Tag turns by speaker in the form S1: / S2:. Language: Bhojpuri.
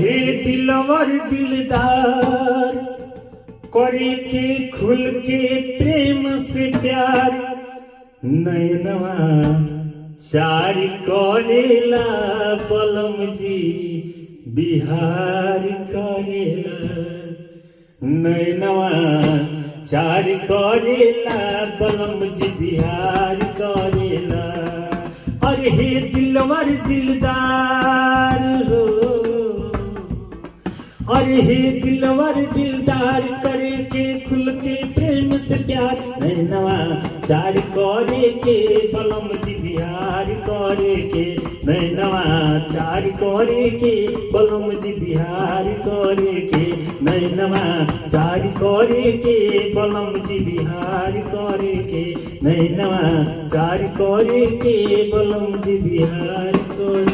S1: हे दिलवर दिलदार करे के खुल के प्रेम से प्यार नैनवा चार करेला बलम जी बिहार करेला नैनवा चार करेला बलम जी बिहार करेला। अरे हे दिलवर दिलदार हो, अरे हे दिलवर दिलदार करे के खुल के प्रेम से प्यार नैनवा चार करे के बलम जी बिहार करे के नैनवा चार करे के बलम जी बिहार करे के नैनवा चार करे के बलम जी बिहार करे के नैनवा चार करे के बलम जी बिहार करे।